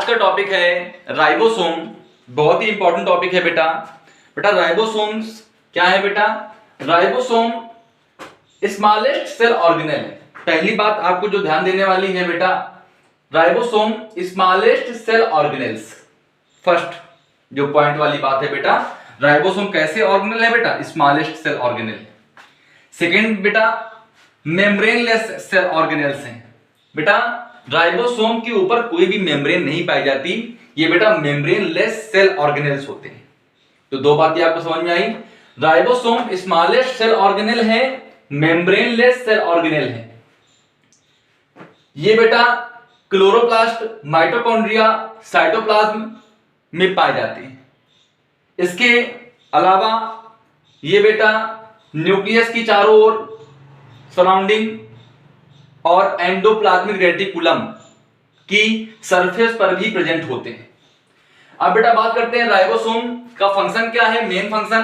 का टॉपिक है राइबोसोम। बहुत ही इंपॉर्टेंट टॉपिक है बेटा। राइबोसोम्स क्या है बेटा? राइबोसोम स्मॉलेस्ट सेल ऑर्गेनेल है। पहली बात आपको जो ध्यान देने वाली है बेटा, ribosome smallest cell organelles. First जो पॉइंट वाली बात है बेटा, राइबोसोम कैसे ऑर्गेनेल है बेटा? Smallest cell organelle. सेकेंड बेटा, मेम्ब्रेनलेस सेल ऑर्गेनेल्स हैं। बेटा राइबोसोम के ऊपर कोई भी मेम्ब्रेन नहीं पाई जाती, ये बेटा मेम्ब्रेनलेस सेल ऑर्गेनेल्स होते हैं। तो दो बातें आपको समझ में आई। राइबोसोम स्मॉलेस्ट सेल ऑर्गेनेल है, मेम्ब्रेनलेस सेल ऑर्गेनेल है। ये बेटा क्लोरोप्लास्ट, माइटोकॉन्ड्रिया, साइटोप्लाज्म में पाए जाते हैं। इसके अलावा ये बेटा न्यूक्लियस की चारों ओर सराउंडिंग और एंडोप्लाज्मिक रेटिकुलम की सरफेस पर भी प्रेजेंट होते हैं। अब बेटा बात करते हैं राइबोसोम का फंक्शन क्या है, मेन फंक्शन।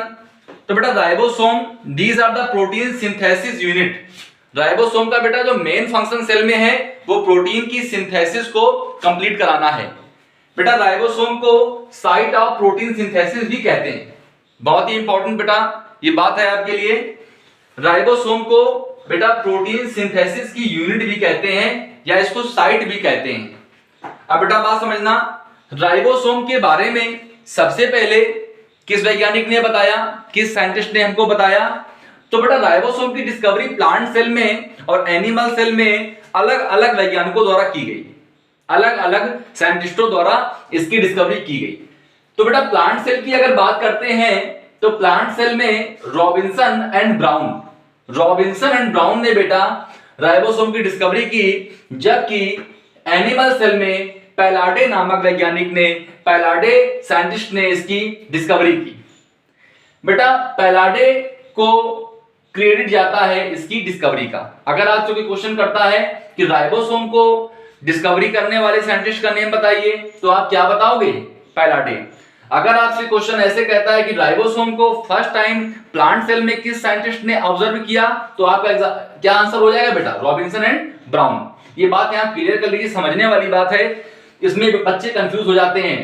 तो बेटा ribosome these are the protein synthesis unit. Ribosome का बेटा जो मेन फंक्शन सेल में है वो प्रोटीन की सिंथेसिस को कंप्लीट कराना है। बेटा राइबोसोम को साइट ऑफ प्रोटीन सिंथेसिस भी कहते हैं। बहुत ही इंपॉर्टेंट बेटा ये बात है आपके लिए। राइबोसोम को बेटा प्रोटीन सिंथेसिस की यूनिट भी कहते हैं या इसको साइट भी कहते हैं। अब बेटा बात समझना, राइबोसोम के बारे में सबसे पहले किस वैज्ञानिक ने बताया, किस साइंटिस्ट ने हमको बताया? तो बेटा राइबोसोम की डिस्कवरी प्लांट सेल में और एनिमल सेल में अलग अलग वैज्ञानिकों द्वारा की गई, अलग अलग साइंटिस्टों द्वारा इसकी डिस्कवरी की गई। तो बेटा प्लांट सेल की अगर बात करते हैं तो प्लांट सेल में रॉबिन्सन एंड ब्राउन ने बेटा राइबोसोम की डिस्कवरी की, जबकि एनिमल सेल में पैलाडे नामक वैज्ञानिक ने, पैलाडे साइंटिस्ट ने इसकी डिस्कवरी की। बेटा पैलाडे को क्रेडिट जाता है इसकी डिस्कवरी का। अगर आपसे कोई क्वेश्चन करता है कि राइबोसोम को डिस्कवरी करने वाले साइंटिस्ट का नेम बताइए, तो आप क्या बताओगे? पैलाडे। अगर आपसे क्वेश्चन ऐसे कहता है कि राइबोसोम को फर्स्ट टाइम प्लांट सेल में किस साइंटिस्ट ने ऑब्जर्व किया, तो आपका क्या आंसर हो जाएगा बेटा? Robinson and brown. ये बात यहां क्लियर कर लीजिए, समझने वाली बात है, इसमें बच्चे कंफ्यूज हो जाते हैं।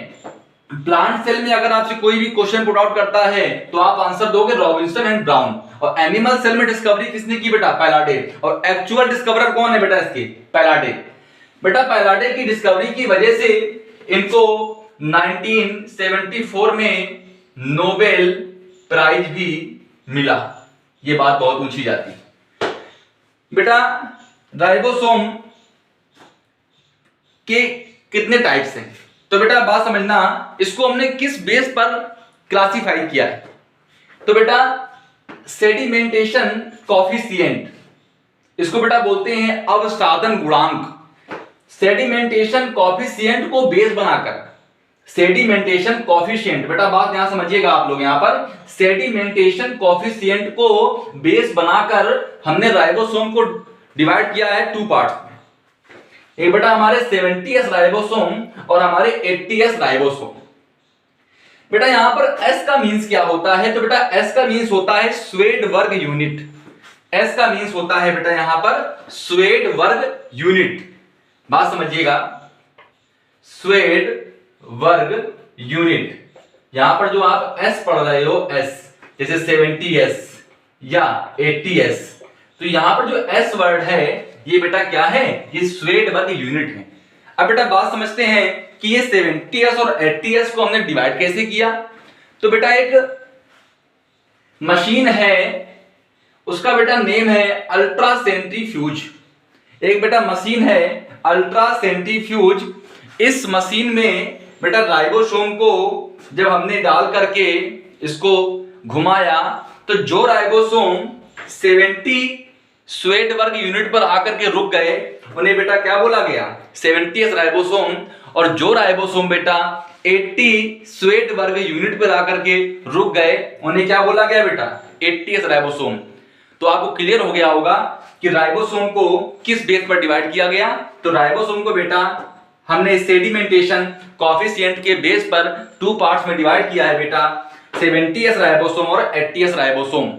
प्लांट सेल में अगर आपसे कोई भी क्वेश्चन पुट आउट करता है तो आप आंसर दोगे रॉबिन्सन एंड ब्राउन। और एनिमल सेल में डिस्कवरी किसने की बेटा? पैलाडे। और एक्चुअल डिस्कवरर कौन है बेटा इसके? पैलाडे। बेटा पैलाडे की डिस्कवरी की वजह से इनको 1974 में नोबेल प्राइज भी मिला। ये बात बहुत ऊंची जाती। बेटा राइबोसोम के कितने टाइप्स हैं? तो बेटा बात समझना, इसको हमने किस बेस पर क्लासिफाई किया है? तो बेटा सेडिमेंटेशन कॉफिशिएंट, इसको बेटा बोलते हैं अवसादन गुणांक। सेडिमेंटेशन कॉफिशिएंट को बेस बनाकर, सेडिमेंटेशन कॉफिशिएंट, बेटा बात यहां समझिएगा आप लोग, यहां पर सेडिमेंटेशन कॉफिशिएंट को बेस बनाकर हमने राइबोसोम को डिवाइड किया है टू पार्ट्स में। एक बेटा हमारे 70s राइबोसोम और हमारे 80s राइबोसोम। बेटा यहां पर S का मींस क्या होता है? तो बेटा S का मींस होता है स्वेड वर्ग यूनिट। S का मींस होता है बेटा यहां पर स्वेड वर्ग यूनिट। बात समझिएगा, स्वेड वर्ग यूनिट। यहां पर जो आप S पढ़ रहे हो, S जैसे 70s या 80s, तो यहां पर जो S वर्ड है ये बेटा क्या है? ये स्वेड वर्ग यूनिट है। अब बेटा बात समझते हैं कि ये 70s और 80s को हमने डिवाइड कैसे किया। तो बेटा एक मशीन है, उसका बेटा नेम है अल्ट्रा सेंट्रीफ्यूज। एक बेटा मशीन है अल्ट्रा सेंट्रीफ्यूज। इस मशीन में बेटा राइबोसोम को जब हमने डाल करके इसको घुमाया तो जो राइबोसोम 70 स्वेड वर्ग यूनिट पर आकर के रुक गए उन्हें बेटा क्या बोला गया? 70s ribosome. और जो राइबोसोम बेटा 80 स्वेड वर्ग यूनिट पर आकर के रुक गए उन्हें क्या बोला गया बेटा? 80s ribosome. तो आपको क्लियर हो गया होगा कि राइबोसोम को किस बेस पर डिवाइड किया गया। तो राइबोसोम को बेटा हमने सेडिमेंटेशन कॉफिशिएंट के बेस पर टू पार्ट्स में डिवाइड किया है बेटा, 70s राइबोसोम और 80s राइबोसोम।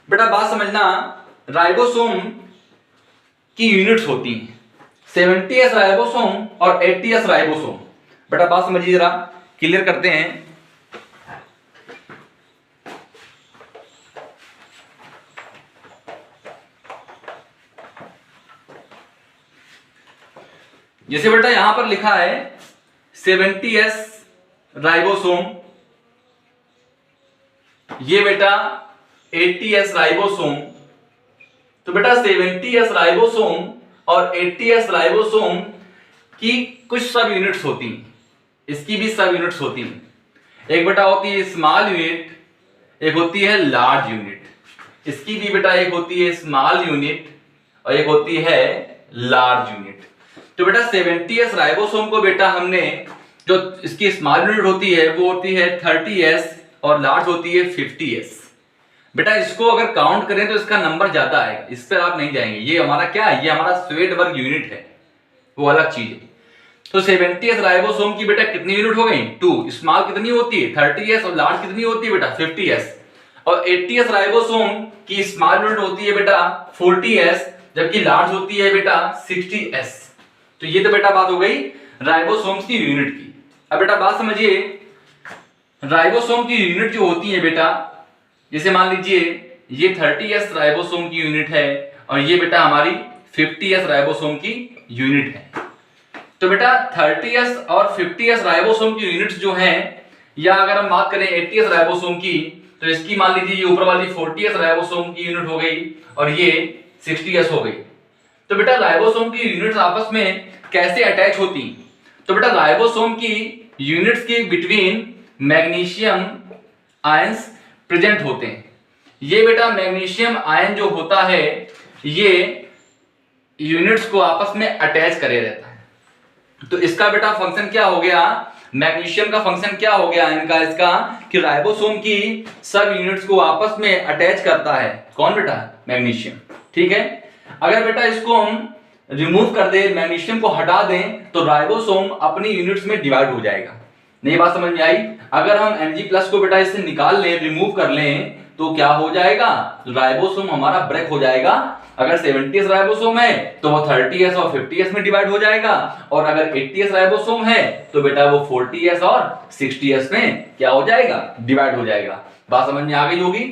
बेटा बात समझना, राइबोसोम की यूनिट्स होती हैं। 70s राइबोसोम और 80s राइबोसोम। बेटा बात समझिए जरा, क्लियर करते हैं। जैसे बेटा यहां पर लिखा है 70s राइबोसोम, ये बेटा 80s राइबोसोम। तो बेटा 70s राइबोसोम और 80s राइबोसोम की कुछ सब यूनिट्स होती हैं, इसकी भी सब यूनिट्स होती हैं। एक बेटा होती है स्मॉल यूनिट, एक होती है लार्ज यूनिट। इसकी भी बेटा एक होती है स्मॉल यूनिट और एक होती है लार्ज यूनिट। तो बेटा 70s राइबोसोम को बेटा हमने, जो इसकी स्मॉल यूनिट होती है वो होती है 30s और लार्ज होती है 50s। बेटा इसको अगर काउंट करें तो इसका नंबर ज्यादा आएगा, इस पर आप नहीं जाएंगे। ये हमारा क्या है, ये हमारा स्वेडबर्ग यूनिट है, वो अलग चीज है। तो 70s राइबोसोम की बेटा कितनी यूनिट हो गई, 2। स्मॉल कितनी होती है 30s और लार्ज कितनी होती है बेटा 50s। और 80s राइबोसोम की स्मॉल यूनिट होती है बेटा 40s, जबकि लार्ज होती है बेटा 60s। तो ये तो बेटा बात हो गई राइबोसोम्स की यूनिट की। अब बेटा बात समझिए, राइबोसोम की यूनिट जो होती है बेटा, जैसे मान लीजिए ये 30s राइबोसोम की यूनिट है और ये बेटा हमारी 50s राइबोसोम की यूनिट है। तो बेटा 30s और 50s राइबोसोम की यूनिट्स जो हैं, या अगर हम बात करें 80s राइबोसोम की, तो इसकी मान लीजिए ये ऊपर वाली 40s राइबोसोम की यूनिट हो गई और ये 60s हो गई। तो बेटा राइबोसोम की यूनिट्स आपस में कैसे अटैच होती? तो बेटा राइबोसोम की यूनिट्स के बिटवीन मैग्नीशियम आयंस प्रेजेंट होते हैं। ये बेटा मैग्नीशियम आयन जो होता है ये यूनिट्स को आपस में अटैच करे रहता है। तो इसका बेटा फंक्शन क्या हो गया, मैग्नीशियम का फंक्शन क्या हो गया इनका, इसका कि राइबोसोम की सब यूनिट्स को आपस में अटैच करता है। कौन बेटा, मैग्नीशियम। ठीक है, अगर बेटा इसको हम रिमूव कर दे, मैग्नीशियम को हटा दें, तो राइबोसोम अपनी यूनिट्स में डिवाइड हो जाएगा। नहीं बात समझ में आई? अगर हम Mg+ को बेटा इससे निकाल लें, रिमूव कर लें, तो क्या हो जाएगा, राइबोसोम हमारा ब्रेक हो जाएगा। अगर 70s राइबोसोम है तो वो 30s और 50s में डिवाइड हो जाएगा, और अगर 80s राइबोसोम है तो बेटा वो 40s और 60s में क्या हो जाएगा, डिवाइड हो जाएगा। बात समझ में आ गई होगी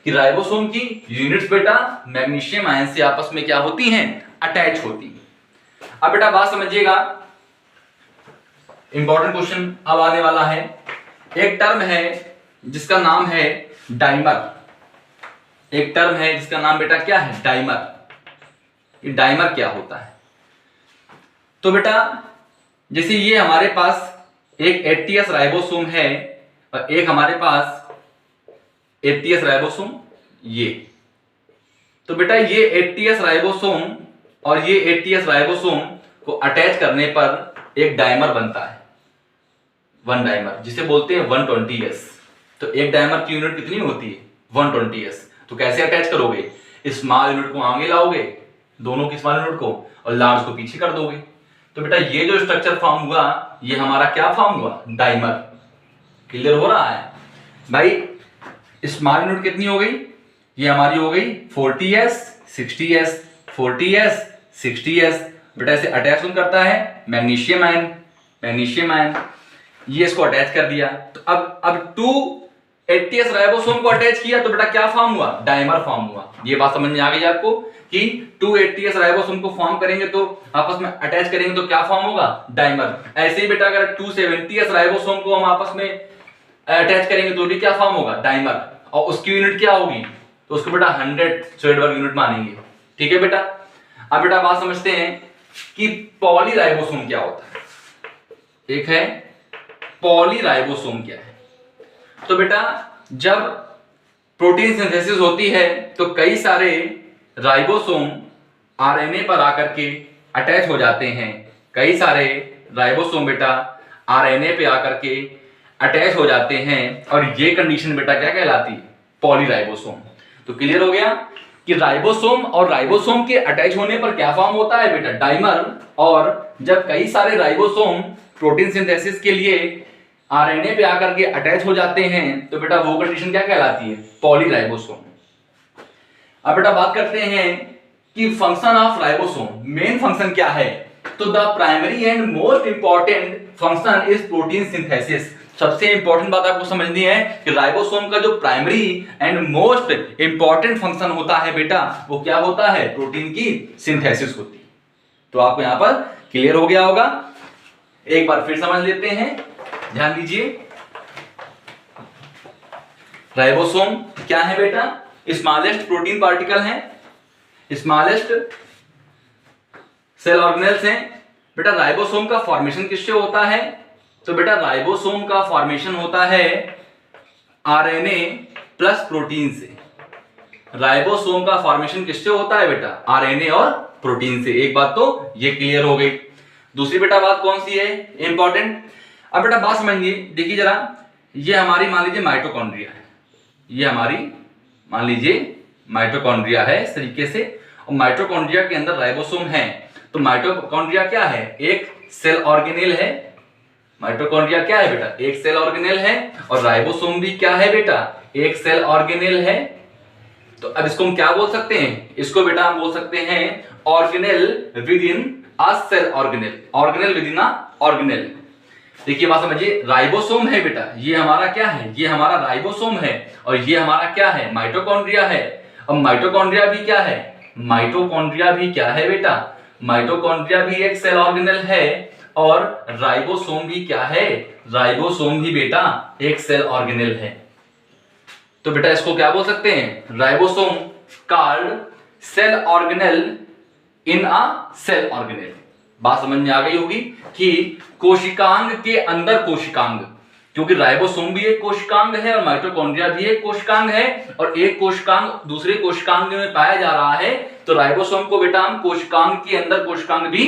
कि राइबोसोम की यूनिट्स बेटा मैग्नीशियम आयन से आपस में क्या होती हैं, अटैच होती हैं। अब बेटा बात समझिएगा, इंपॉर्टेंट क्वेश्चन अब आने वाला है। एक टर्म है जिसका नाम है डाइमर। एक टर्म है जिसका नाम बेटा क्या है, डाइमर। ये डाइमर क्या होता है? तो बेटा जैसे ये हमारे पास एक 80s राइबोसोम है और एक हमारे पास 80s राइबोसोम, ये तो बेटा ये 80s राइबोसोम और ये 80s राइबोसोम को अटैच करने पर एक डाइमर बनता है, वन डाइमर, जिसे बोलते हैं 120s। तो एक डाइमर की यूनिट कितनी होती है, 120s। तो कैसे अटैच करोगे, स्मॉल यूनिट को आगे लाओगे, दोनों की स्मॉल यूनिट को, और लार्ज को पीछे कर दोगे। तो बेटा ये जो स्ट्रक्चर फॉर्म हुआ, ये हमारा क्या फॉर्म हुआ, डाइमर। क्लियर हो रहा है भाई? स्मॉल यूनिट कितनी हो गई, ये हमारी हो गई 40s 60s, 40s 60s। बेटा इसे अटैच कौन करता है, मैग्नीशियम आयन। मैग्नीशियम आयन ये इसको अटैच कर दिया। तो अब 280s राइबोसोम को अटैच किया तो बेटा क्या फॉर्म हुआ, डाइमर फॉर्म हुआ। ये बात समझ में आ गई आपको कि 280s राइबोसोम को फॉर्म करेंगे तो आपस में अटैच करेंगे तो क्या फॉर्म होगा, डाइमर। ऐसे ही बेटा अगर 270s राइबोसोम को हम आपस में अटैच करेंगे तो भी क्या फॉर्म होगा, डाइमर। और उसकी यूनिट क्या होगी, तो उसको बेटा 100 स्वेडबर्ग यूनिट मानेंगे। ठीक है बेटा। अब बेटा बात समझते हैं कि पॉलीराइबोसोम क्या होता है। एक है पॉलीराइबोसोम क्या है। तो बेटा जब प्रोटीन सिंथेसिस होती है तो कई सारे राइबोसोम आरएनए पर आकर के अटैच हो जाते हैं। कई सारे राइबोसोम बेटा आरएनए पे आकर के अटैच हो जाते हैं, और ये कंडीशन बेटा क्या कहलाती है, पॉलीराइबोसोम। तो क्लियर हो गया कि राइबोसोम और राइबोसोम के अटैच होने पर क्या फॉर्म होता है बेटा, डाइमर। और जब कई सारे राइबोसोम प्रोटीन सिंथेसिस के लिए आरएनए पे आकर के अटैच हो जाते हैं तो बेटा वो कंडीशन क्या कहलाती है, पॉलीराइबोसोम। अब बेटा बात करते हैं कि function of ribosome, main function क्या है। तो the primary and most important function is protein synthesis. सबसे इंपॉर्टेंट बात आपको समझनी है कि राइबोसोम का जो primary and most important function होता है बेटा, वो क्या होता है? प्रोटीन की सिंथेसिस होती है। तो आपको यहां पर क्लियर हो गया होगा। एक बार फिर समझ लेते हैं, ध्यान दीजिए। राइबोसोम क्या है बेटा? स्मॉलेस्ट प्रोटीन पार्टिकल है, स्मॉलेस्ट सेल ऑर्गेनेल्स हैं। बेटा राइबोसोम का फॉर्मेशन किससे होता है? तो बेटा राइबोसोम का फॉर्मेशन होता है आरएनए प्लस प्रोटीन से। राइबोसोम का फॉर्मेशन किससे होता है बेटा? आरएनए और प्रोटीन से। एक बात तो ये क्लियर हो गई। दूसरी बेटा बात कौन सी है इंपॉर्टेंट? अब बेटा बात समझिए, देखिए जरा, ये हमारी मान लीजिए माइटोकॉन्ड्रिया है, ये हमारी मान लीजिए माइटोकॉन्ड्रिया है इस तरीके से, और माइटोकॉन्ड्रिया के अंदर राइबोसोम है। तो माइटोकॉन्ड्रिया क्या है? एक सेल ऑर्गेनेल है। माइटोकॉन्ड्रिया क्या है बेटा? एक सेल ऑर्गेनेल है। और राइबोसोम भी क्या है बेटा? एक सेल ऑर्गेनेल है। तो अब इसको हम क्या बोल सकते हैं? इसको बेटा हम बोल सकते हैं organelle within a cell organelle, organelle within a organelle. देखिए बात समझिए, राइबोसोम है बेटा, ये हमारा क्या है? ये हमारा राइबोसोम है। और ये हमारा क्या है? माइटोकॉन्ड्रिया है। अब माइटोकॉन्ड्रिया भी क्या है? माइटोकॉन्ड्रिया भी क्या है बेटा? माइटोकॉन्ड्रिया भी एक सेल ऑर्गेनेल है। और राइबोसोम भी क्या है? राइबोसोम भी बेटा एक सेल ऑर्गेनेल है। तो बेटा इसको क्या बोल सकते हैं? Ribosome called cell organelle in a cell organelle. बात समझ में आ गई होगी कि कोशिकांग के अंदर कोशिकांग, क्योंकि राइबोसोम भी एक कोशिकांग है और माइटोकॉन्ड्रिया भी एक कोशिकांग है, और एक कोशिकांग दूसरे कोशिकांग में पाया जा रहा है। तो राइबोसोम को बेटा हम कोशिकांग के अंदर कोशिकांग भी